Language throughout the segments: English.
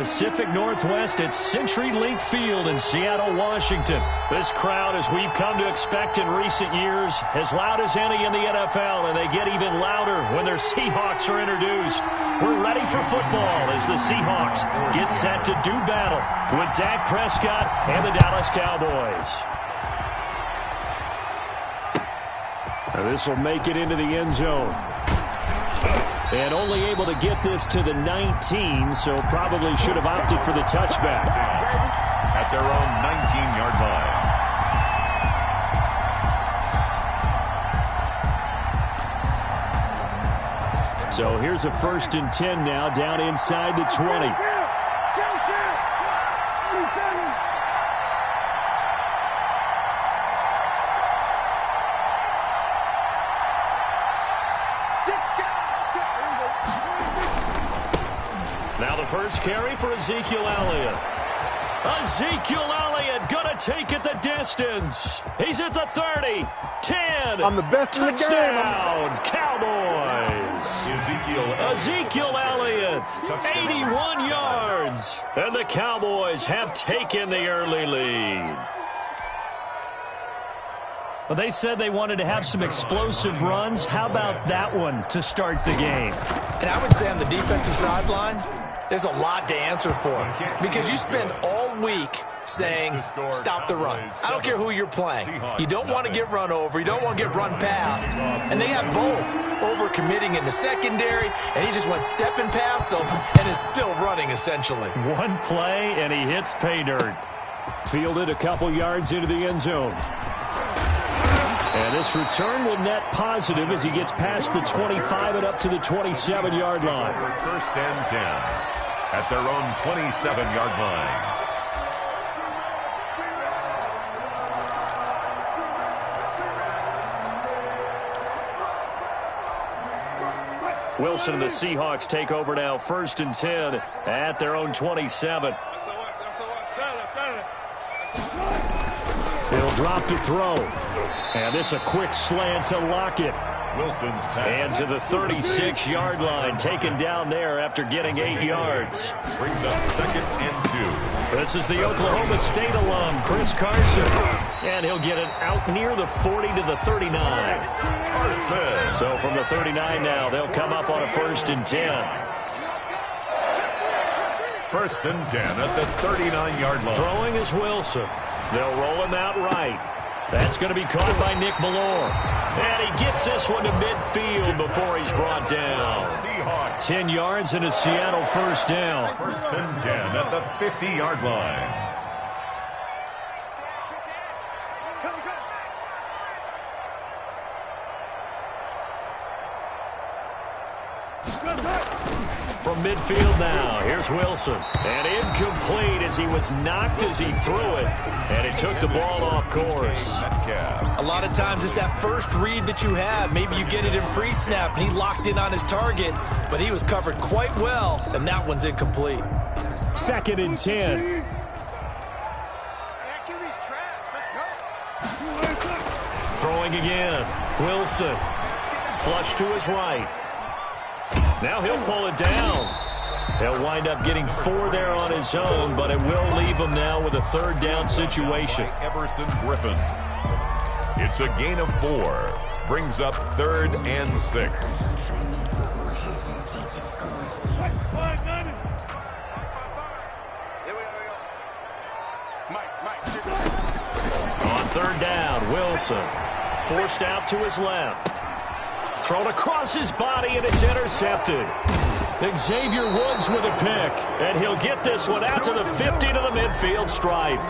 Pacific Northwest at CenturyLink Field in Seattle, Washington. This crowd, as we've come to expect in recent years, as loud as any in the NFL, and they get even louder when their Seahawks are introduced. We're ready for football as the Seahawks get set to do battle with Dak Prescott and the Dallas Cowboys. This will make it into the end zone. And only able to get this to the 19, so probably should have opted for the touchback. At their own 19-yard line. So here's a 1st and 10 now, down inside the 20. Now the first carry for Ezekiel Elliott. Ezekiel Elliott gonna take it the distance. He's at the 30, 10. I'm the best in the game. Touchdown, Cowboys. Ezekiel Elliott, 81 yards. And the Cowboys have taken the early lead. Well, they said they wanted to have some explosive runs. How about that one to start the game? And I would say on the defensive sideline, there's a lot to answer for because you spend all week saying, stop the run. I don't care who you're playing. You don't want to get run over. You don't want to get run past. And they have both overcommitting in the secondary, and he just went stepping past them and is still running, essentially. One play, and he hits pay dirt. Fielded a couple yards into the end zone. And this return will net positive as he gets past the 25 and up to the 27-yard line. 1st and 10 at their own 27-yard line. Wilson and the Seahawks take over now, 1st and 10 at their own 27. He'll drop to throw. And this a quick slant to Lockett. Wilson's pass. And to the 36-yard line, taken down there after getting 8 yards. Brings up 2nd and 2. This is the Oklahoma State alum, Chris Carson. And he'll get it out near the 40 to the 39. Carson. So from the 39 now, they'll come up on a 1st and 10. 1st and 10 at the 39-yard line. Throwing is Wilson. They'll roll him out right. That's going to be caught by Nick Malore. And he gets this one to midfield before he's brought down. 10 yards and a Seattle 1st down. 1st and 10 at the 50-yard line. From midfield now, here's Wilson. And incomplete as he was knocked as he threw it. And it took the ball off course. A lot of times it's that first read that you have. Maybe you get it in pre-snap and he locked in on his target. But he was covered quite well, and that one's incomplete. 2nd and 10. Throwing again. Wilson. Flush to his right. Now he'll pull it down. He'll wind up getting 4 there on his own, but it will leave him now with a 3rd down situation. Everson Griffin. It's a gain of 4. Brings up 3rd and 6. On 3rd down, Wilson. Forced out to his left. Thrown across his body, and it's intercepted. Xavier Woods with a pick, and he'll get this one out to the 50 to the midfield stripe.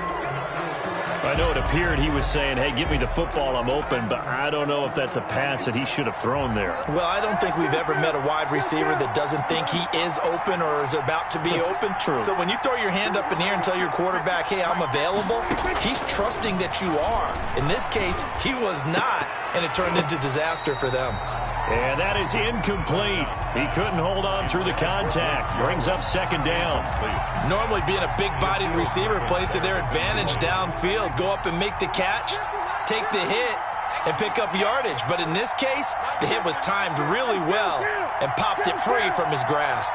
I know it appeared he was saying, hey, give me the football, I'm open, but I don't know if that's a pass that he should have thrown there. Well, I don't think we've ever met a wide receiver that doesn't think he is open or is about to be open. True. So when you throw your hand up in the air and tell your quarterback, hey, I'm available, he's trusting that you are. In this case, he was not, and it turned into disaster for them. And that is incomplete. He couldn't hold on through the contact. Brings up 2nd down. Normally being a big-bodied receiver plays to their advantage downfield. Go up and make the catch, take the hit, and pick up yardage. But in this case, the hit was timed really well and popped it free from his grasp.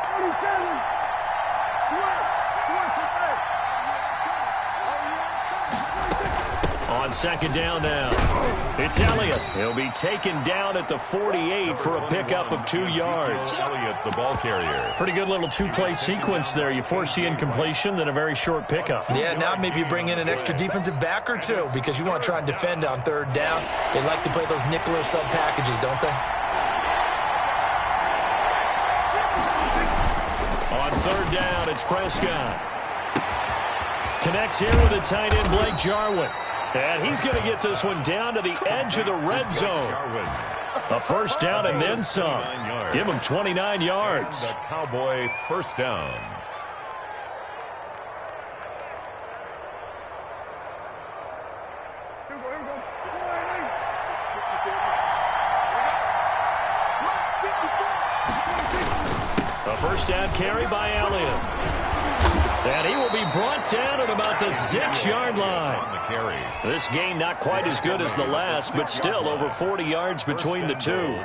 On second down now, it's Elliott. He'll be taken down at the 48 for a pickup of 2 yards. Elliott, the ball carrier. Pretty good little two-play sequence there. You force the incompletion, then a very short pickup. Yeah, now maybe you bring in an extra defensive back or two because you want to try and defend on third down. They like to play those nickel or sub packages, don't they? On third down, it's Prescott. Connects here with the tight end, Blake Jarwin. And he's going to get this one down to the edge of the red zone. A first down and then some. Give him 29 yards. The Cowboy first down. A first down carry by Elliott. And he will be brought down at about the 6-yard line. This game not quite as good as the last, but still over 40 yards between the two.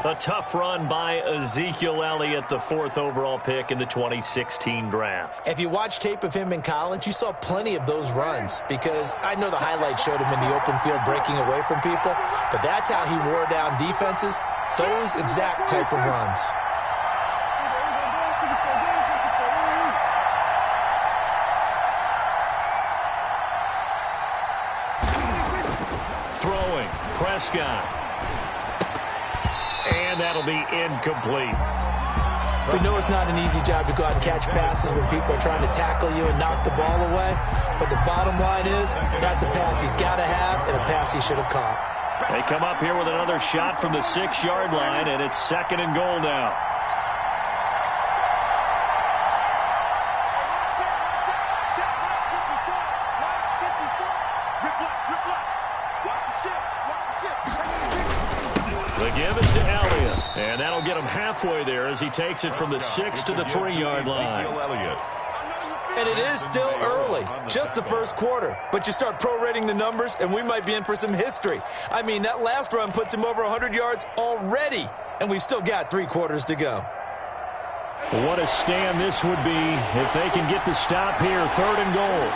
A tough run by Ezekiel Elliott, the 4th overall pick in the 2016 draft. If you watch tape of him in college, you saw plenty of those runs because I know the highlights showed him in the open field breaking away from people, but that's how he wore down defenses, those exact type of runs. Throwing, Prescott. And that'll be incomplete. We know it's not an easy job to go out and catch passes when people are trying to tackle you and knock the ball away. But the bottom line is, that's a pass he's got to have and a pass he should have caught. They come up here with another shot from the 6-yard line, and it's 2nd and goal now. The give is to Elliott, and that'll get him halfway there as he takes it from the 6 to the 3-yard line. And it is still early, just the first quarter. But you start prorating the numbers, and we might be in for some history. I mean, that last run puts him over 100 yards already, and we've still got 3 quarters to go. What a stand this would be if they can get the stop here, 3rd and goal.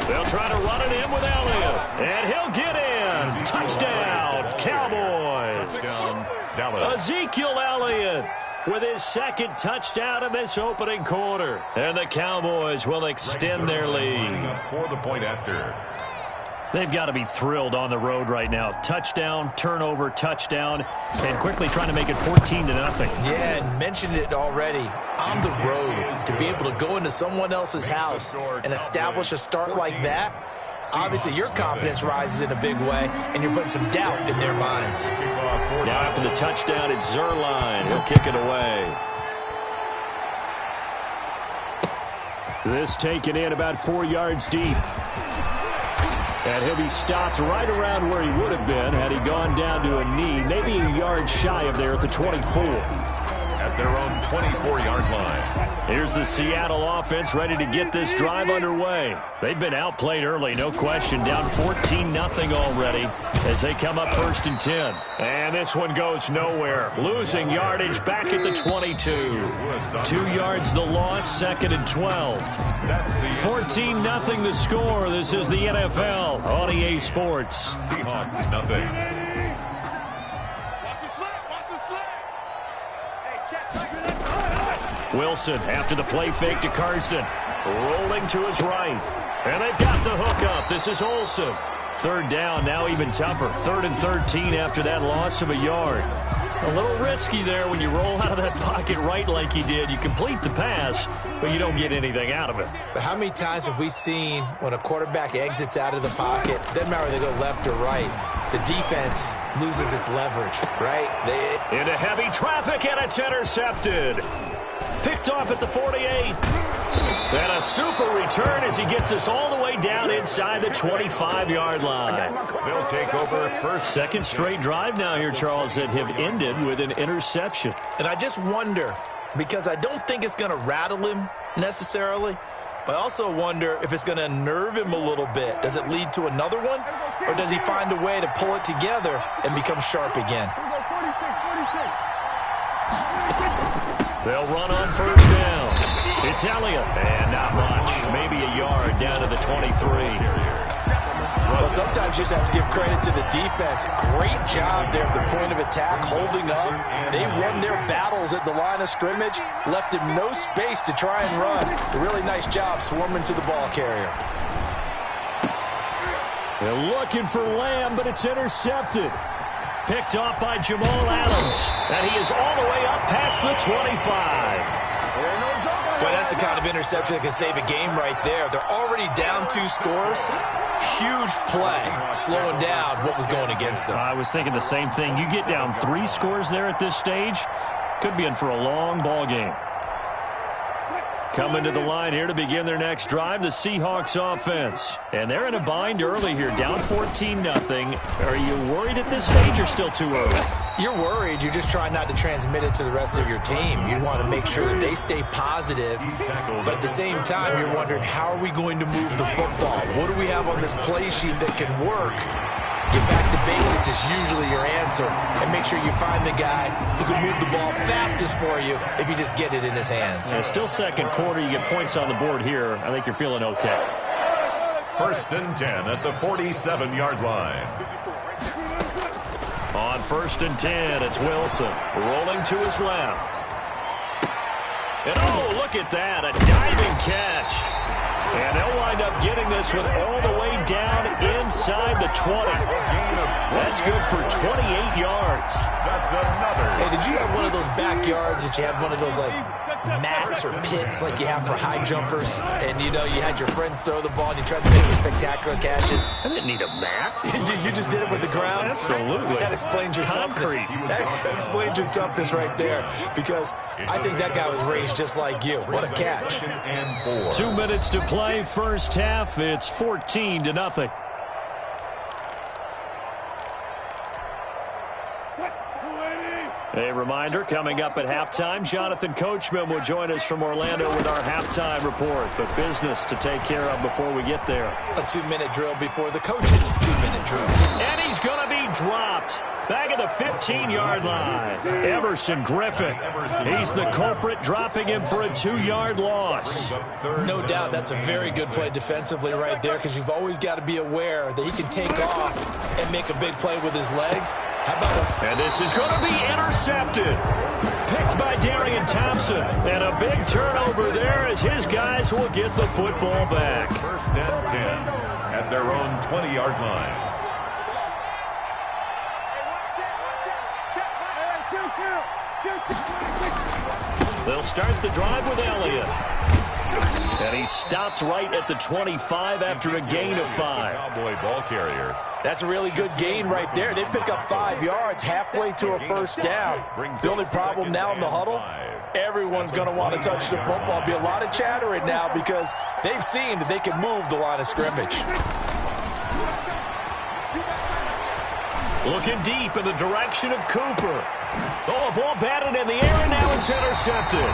They'll try to run it in with Elliott, and he'll get in. Touchdown, Cowboys. Ezekiel Elliott with his 2nd touchdown in this opening quarter. And the Cowboys will extend their lead. For the point after. They've got to be thrilled on the road right now. Touchdown, turnover, touchdown, and quickly trying to make it 14-0. Yeah, and mentioned it already. On the road, to be able to go into someone else's house and establish a start like that, obviously your confidence rises in a big way, and you're putting some doubt in their minds. Now after the touchdown, it's Zerline. He'll kick it away. This taken in about 4 yards deep. And he'll be stopped right around where he would have been had he gone down to a knee, maybe a yard shy of there at the 24. At their own 24-yard line. Here's the Seattle offense ready to get this drive underway. They've been outplayed early, no question. Down 14-0 already as they come up 1st and 10. And this one goes nowhere. Losing yardage back at the 22. 2 yards the loss, 2nd and 12. 14-0 the score. This is the NFL on EA Sports. Seahawks, nothing. Wilson after the play fake to Carson. Rolling to his right. And they've got the hook up. This is Olsen. 3rd down, now even tougher. 3rd and 13 after that loss of a yard. A little risky there when you roll out of that pocket right like you did. You complete the pass, but you don't get anything out of it. But how many times have we seen when a quarterback exits out of the pocket, doesn't matter whether they go left or right, the defense loses its leverage, right? Into heavy traffic, and it's intercepted. Picked off at the 48. And a super return as he gets us all the way down inside the 25-yard line. They'll take over first. 2nd straight drive now here, Charles, that have ended with an interception. And I just wonder, because I don't think it's going to rattle him necessarily, I also wonder if it's going to unnerve him a little bit. Does it lead to another one? Or does he find a way to pull it together and become sharp again? They'll run on first down. It's Elliott. And not much. Maybe a yard down to the 23. Well, sometimes you just have to give credit to the defense. Great job there at the point of attack, holding up. They won their battles at the line of scrimmage, left him no space to try and run. A really nice job swarming to the ball carrier. They're looking for Lamb, but it's intercepted. Picked off by Jamal Adams, and he is all the way up past the 25. Boy, that's the kind of interception that can save a game right there. They're already down 2 scores. Huge play, slowing down what was going against them. I was thinking the same thing. You get down 3 scores there at this stage, could be in for a long ball game. Coming to the line here to begin their next drive, the Seahawks offense. And they're in a bind early here, down 14-0. Are you worried at this stage or still too early? You're worried. You're just trying not to transmit it to the rest of your team. You want to make sure that they stay positive. But at the same time, you're wondering, how are we going to move the football? What do we have on this play sheet that can work? Get back to basics is usually your answer. And make sure you find the guy who can move the ball fastest for you if you just get it in his hands. And it's still second quarter. You get points on the board here. I think you're feeling okay. 1st and 10 at the 47-yard line. On 1st and 10, it's Wilson rolling to his left. And oh, look at that, a diving catch. And they'll wind up getting this one all the way down inside the 20. That's good for 28 yards. That's another. Hey, did you have one of those backyards that you had one of those, like, mats or pits like you have for high jumpers? And, you know, you had your friends throw the ball and you tried to make spectacular catches? I didn't need a mat. you just did it with the ground? Absolutely. That explains your Concrete. toughness. That explains your toughness right there. Because I think that guy was raised just like you. What a catch. 2 minutes to play, first half. It's 14-0. A reminder, coming up at halftime, Jonathan Coachman will join us from Orlando with our halftime report. But business to take care of before we get there. A 2-minute drill before the coach's 2-minute drill. And he's going to be dropped. Back at the 15-yard line. Everson Griffin. He's the culprit, dropping him for a 2-yard loss. No doubt that's a very good play defensively right there, because you've always got to be aware that he can take off and make a big play with his legs. How about a... And this is going to be intercepted. Picked by Darian Thompson. And a big turnover there as his guys will get the football back. 1st and 10 at their own 20-yard line. They'll start the drive with Elliott. And he stopped right at the 25 after a gain of 5. Cowboy ball carrier. That's a really good gain right there. They pick up 5 yards halfway to a first down. The only problem now in the huddle, everyone's going to want to touch the football. Be a lot of chattering now because they've seen that they can move the line of scrimmage. Looking deep in the direction of Cooper. Oh, a ball batted in the air, and now it's intercepted.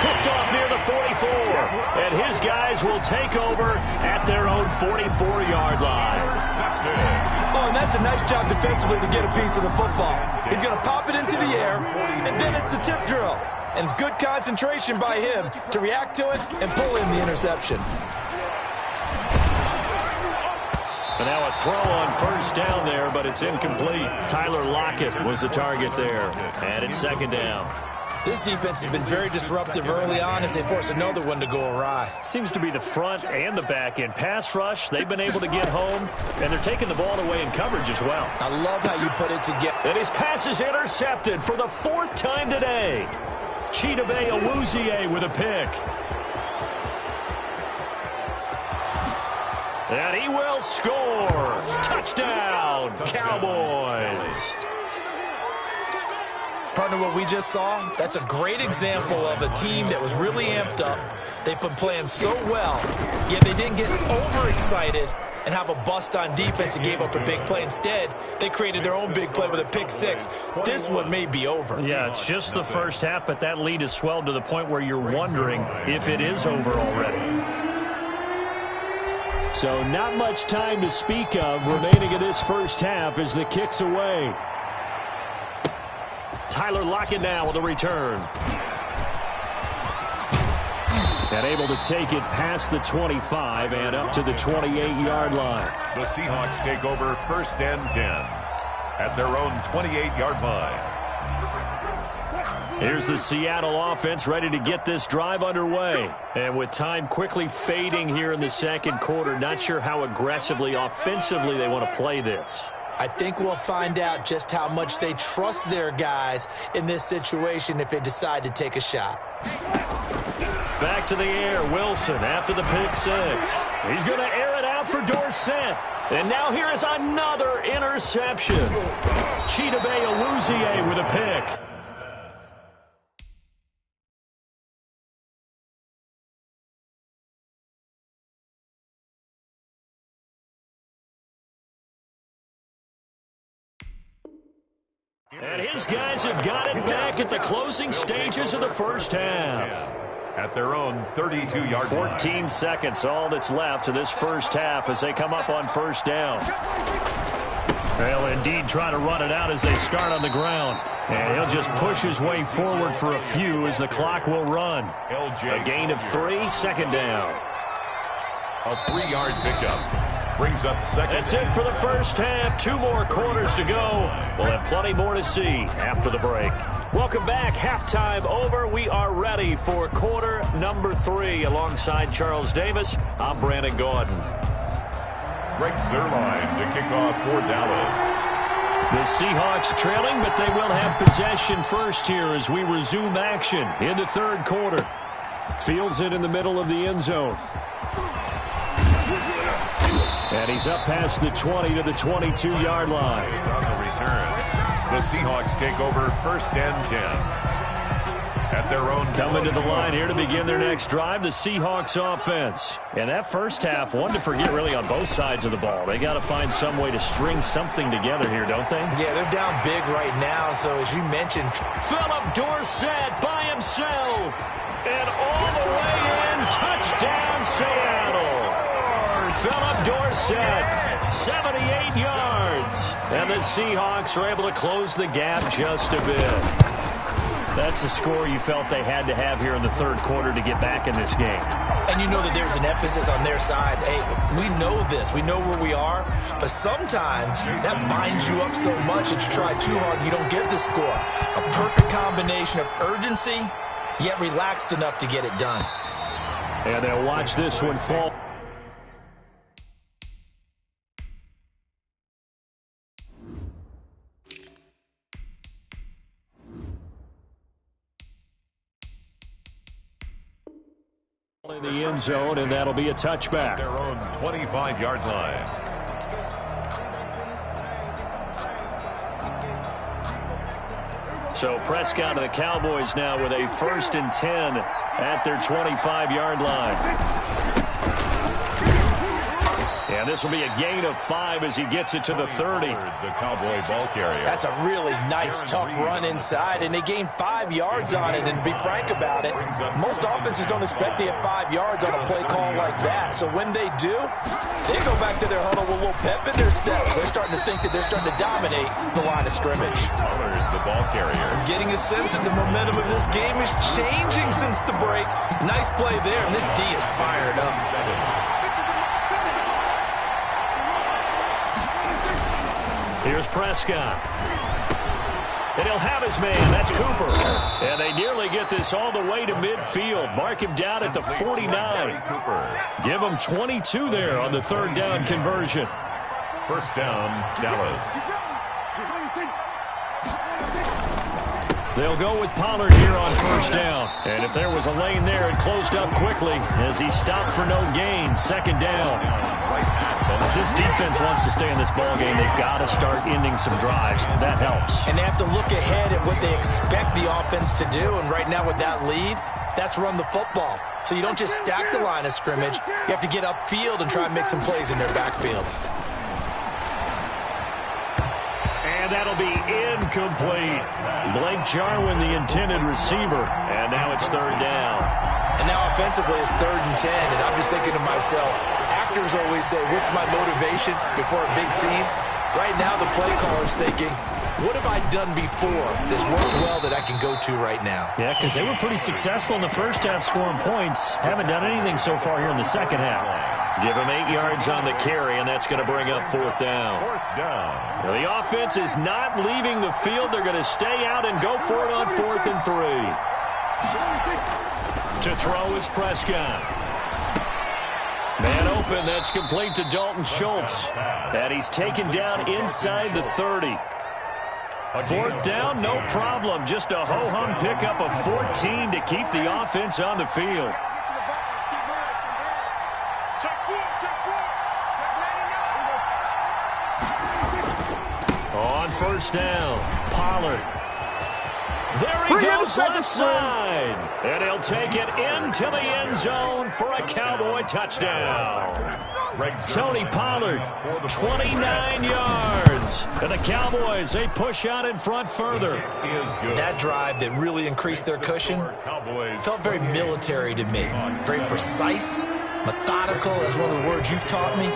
Picked off near the 44. And his guys will take over at their own 44-yard line. Oh, and that's a nice job defensively to get a piece of the football. He's going to pop it into the air, and then it's the tip drill. And good concentration by him to react to it and pull in the interception. And now a throw on first down there, but it's incomplete. Tyler Lockett was the target there. And it's 2nd down. This defense has been very disruptive early on as they force another one to go awry. Seems to be the front and the back end. Pass rush, they've been able to get home, and they're taking the ball away in coverage as well. I love how you put it together. And his pass is intercepted for the 4th time today. Chidobe Awuzie with a pick. And he will score. Touchdown, Cowboys. Partner, what we just saw, that's a great example of a team that was really amped up. They've been playing so well, yet they didn't get overexcited and have a bust on defense and gave up a big play. Instead, they created their own big play with a pick six. This one may be over. Yeah, it's just the first half, but that lead has swelled to the point where you're wondering if it is over already. So not much time to speak of remaining in this first half as the kick's away. Tyler Lockett now with the return. And able to take it past the 25 and up to the 28-yard line. The Seahawks take over 1st and 10 at their own 28-yard line. Here's the Seattle offense ready to get this drive underway. And with time quickly fading here in the second quarter, not sure how aggressively, offensively they want to play this. I think we'll find out just how much they trust their guys in this situation if they decide to take a shot. Back to the air, Wilson after the pick six. He's going to air it out for Dorsett. And now here is another interception. Chidobe Awuzie with a pick. And his guys have got it back at the closing stages of the first half. At their own 32-yard line. 14 seconds, all that's left of this first half as they come up on first down. They'll indeed try to run it out as they start on the ground. And he'll just push his way forward for a few as the clock will run. A gain of 3, 2nd down. A 3-yard pickup. Brings up second. That's it for the first half. 2 more quarters to go. We'll have plenty more to see after the break. Welcome back. Halftime over. We are ready for quarter number 3. Alongside Charles Davis, I'm Brandon Gordon. Greg Zuerlein to kick off for Dallas. The Seahawks trailing, but they will have possession first here as we resume action in the third quarter. Fields it in the middle of the end zone. And he's up past the 20 to the 22-yard line. On the return, the Seahawks take over 1st and 10 at their own. Coming to the line here to begin their next drive, the Seahawks offense. And that first half, one to forget really on both sides of the ball. They got to find some way to string something together here, don't they? Yeah, they're down big right now, so as you mentioned. Philip Dorsett by himself. And all the way in, touchdown Seattle. Philip Dorsett, 78 yards. And the Seahawks are able to close the gap just a bit. That's a score you felt they had to have here in the third quarter to get back in this game. And you know that there's an emphasis on their side. Hey, we know this. We know where we are. But sometimes that binds you up so much that you try too hard and you don't get the score. A perfect combination of urgency, yet relaxed enough to get it done. And they'll watch this one fall. In the end zone, and that'll be a touchback. Their own 25-yard line. So Prescott and the Cowboys now with a 1st and 10 at their 25-yard line. And this will be a gain of 5 as he gets it to the 30. The Cowboy ball carrier. That's a really nice, tough run inside, and they gained 5 yards on it. And to be frank about it, most offenses don't expect to get 5 yards on a play call like that. So when they do, they go back to their huddle with a little pep in their steps. They're starting to think that they're starting to dominate the line of scrimmage. The ball carrier. I'm getting a sense that the momentum of this game is changing since the break. Nice play there, and this D is fired up. Here's Prescott. And he'll have his man. That's Cooper. And they nearly get this all the way to midfield. Mark him down at the 49. Give him 22 there on the 3rd down conversion. 1st down, Dallas. They'll go with Pollard here on 1st down. And if there was a lane there, it closed up quickly as he stopped for no gain. 2nd down. If this defense wants to stay in this ballgame, they've got to start ending some drives. That helps. And they have to look ahead at what they expect the offense to do. And right now with that lead, That's run the football. So you don't just stack the line of scrimmage. You have to get upfield and try and make some plays in their backfield. And that'll be incomplete. Blake Jarwin, the intended receiver. And now it's third down. And now offensively it's 3rd and 10. And I'm just thinking to myself, actors always say, what's my motivation before a big scene? Right now the play caller's thinking, what have I done before that's worked well that I can go to right now? Yeah, because they were pretty successful in the first half scoring points. Haven't done anything so far here in the second half. Give them 8 yards on the carry, and that's going to bring up 4th down. Now, the offense is not leaving the field. They're going to stay out and go for it on 4th and 3. To throw is Prescott. Man open, that's complete to Dalton Schultz. And he's taken down inside the 30. 4th down, no problem. Just a ho-hum pickup of 14 to keep the offense on the field. On 1st down, Pollard. There he goes left side. And he'll take it into the end zone for a Cowboy touchdown. Tony Pollard, 29 yards. And the Cowboys, they push out in front further. That drive that really increased their cushion felt very military to me. Very precise, methodical, is one of the words you've taught me.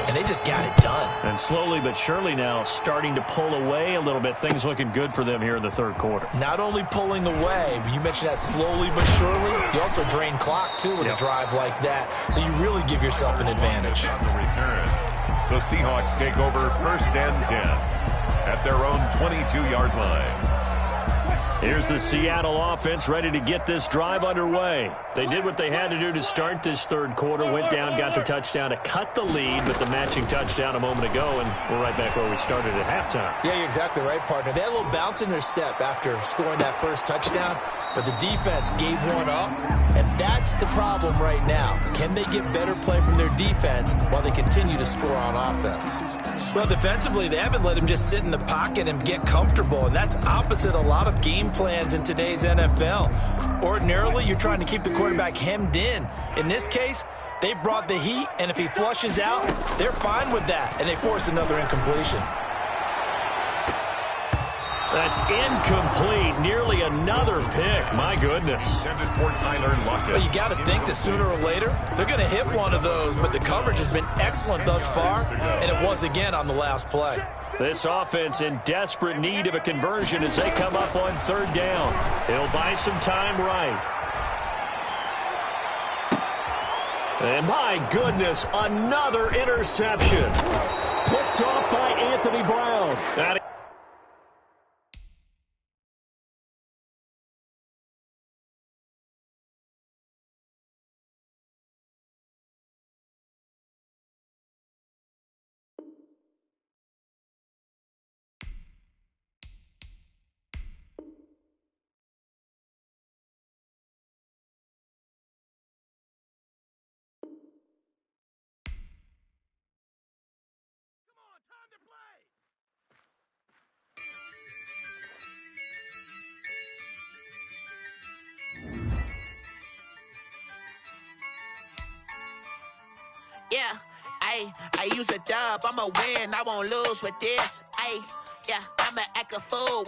And they just got it done. And slowly but surely now starting to pull away a little bit. Things looking good for them here in the 3rd quarter. Not only pulling away, but you mentioned that slowly but surely. You also drain clock, too, with a drive like that. So you really give yourself an advantage. On the return, the Seahawks take over 1st and 10 at their own 22-yard line. Here's the Seattle offense ready to get this drive underway. They did what they had to do to start this 3rd quarter, went down, got the touchdown to cut the lead, but the matching touchdown a moment ago, and we're right back where we started at halftime. Yeah, you're exactly right, partner. They had a little bounce in their step after scoring that first touchdown, but the defense gave one up, and that's the problem right now. Can they get better play from their defense while they continue to score on offense? Well, defensively, they haven't let him just sit in the pocket and get comfortable, and that's opposite a lot of game plans in today's NFL. Ordinarily, you're trying to keep the quarterback hemmed in. In this case, they brought the heat, and if he flushes out, they're fine with that, and they force another incompletion. That's incomplete. Nearly another pick. My goodness. Well, you got to think that sooner or later, they're going to hit one of those, but the coverage has been excellent thus far, and it was again on the last play. This offense in desperate need of a conversion as they come up on 3rd down. It'll buy some time right. And my goodness, another interception. Picked off by Anthony Brown. Yeah, I use a dub, I'ma win, I won't lose with this. Yeah, I'ma act a fool.